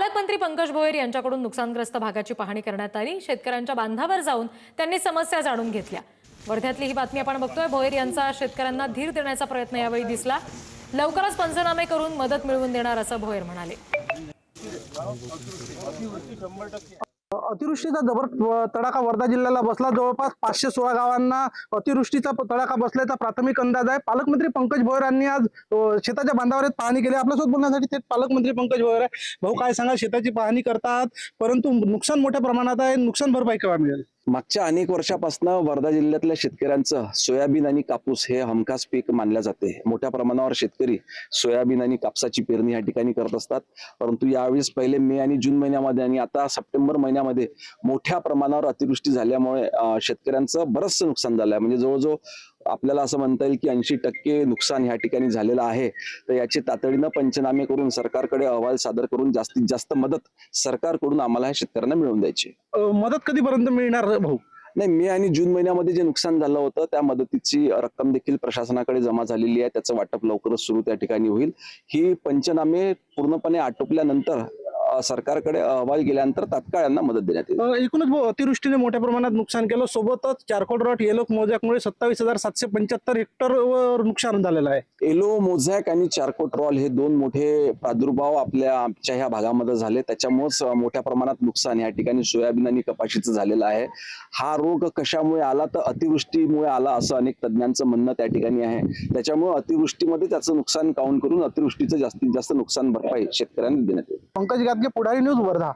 पालकमंत्री पंकज भोयर यांच्याकडून नुकसानग्रस्त भागाची पाहणी करण्यात आली। शेतकऱ्यांच्या बांधावर जाऊन त्यांनी समस्या जाणून घेतल्या। वर्ध्यातली ही बातमी आपण बघतोय। भोयर यांचा शेतकऱ्यांना धीर देण्याचा प्रयत्न यावेळी दिसला। लवकरच पंचनामे करून मदत मिळवून देणार असं भोयर म्हणाले। अतिवृष्टीचा जबर तडाखा वर्धा जिल्ह्याला बसला। जवळपास 516 गावांना अतिवृष्टीचा तडाखा बसल्याचा प्राथमिक अंदाज आहे। पालकमंत्री पंकज भोयर यांनी आज शेताच्या बांधावर पाहणी केली। आपल्यासोबत बोलण्यासाठी थेट पालकमंत्री पंकज भोयर आहे। भाऊ, काय सांगा, शेताची पाहणी करतात परंतु नुकसान मोठ्या प्रमाणात आहे, नुकसान भरपाई केव्हा मिळेल? मागच्या अनेक वर्षापासून वर्धा जिल्ह्यातल्या शेतकऱ्यांचं सोयाबीन आणि कापूस हे हमखास पीक मानलं जाते। मोठ्या प्रमाणावर शेतकरी सोयाबीन आणि कापसाची पेरणी या ठिकाणी करत असतात। परंतु यावेळेस पहिले मे आणि जून महिन्यामध्ये आणि आता सप्टेंबर महिन्यामध्ये मोठ्या प्रमाणावर अतिवृष्टी झाल्यामुळे शेतकऱ्यांचं बरंचसं नुकसान झालं आहे। म्हणजे जवळजवळ आपल्याला असं म्हणता येईल की 80% नुकसान या ठिकाणी झालेलं आहे। तर याचे तातडीनं पंचनामे करून सरकारकडे अहवाल सादर करून जास्तीत जास्त मदत सरकारकडून आम्हाला या शेतकऱ्यांना मिळवून द्यायची। मदत कधीपर्यंत मिळणार भाऊ? नाही, मे आणि जून महिन्यामध्ये जे नुकसान झालं होतं त्या मदतीची रक्कम देखील प्रशासनाकडे जमा झालेली आहे। त्याचं वाटप लवकरच सुरू त्या ठिकाणी होईल। ही पंचनामे पूर्णपणे आटोपल्यानंतर सरकारकडे अहवाल गेल्यानंतर तात्काळ यांना मदत देण्यात येईल। एकूणच भाऊ, अतिवृष्टीने मोठ्या प्रमाणात नुकसान केलं। सोबतच चारकोल रॉट, येलो मोजॅकमुळे 27,775 हेक्टरवर नुकसान झालेलं आहे। येलो मोझॅक आणि चारकोट्रॉल हे दोन मोठे प्रादुर्भाव आमच्या ह्या भागामध्ये झाले। त्याच्यामुळेच मोठ्या प्रमाणात नुकसान या ठिकाणी सोयाबीन आणि कपाशीचं झालेलं आहे। हा रोग कशामुळे आला तर अतिवृष्टीमुळे आला असं अनेक तज्ञांचं म्हणणं त्या ठिकाणी आहे। त्याच्यामुळे अतिवृष्टीमध्ये त्याचं नुकसान काउंट करून अतिवृष्टीचं जास्तीत जास्त नुकसान भरपाई शेतकऱ्यांना देण्यात येईल। पंकज गादगे, पुढारी न्यूज, वर्धा।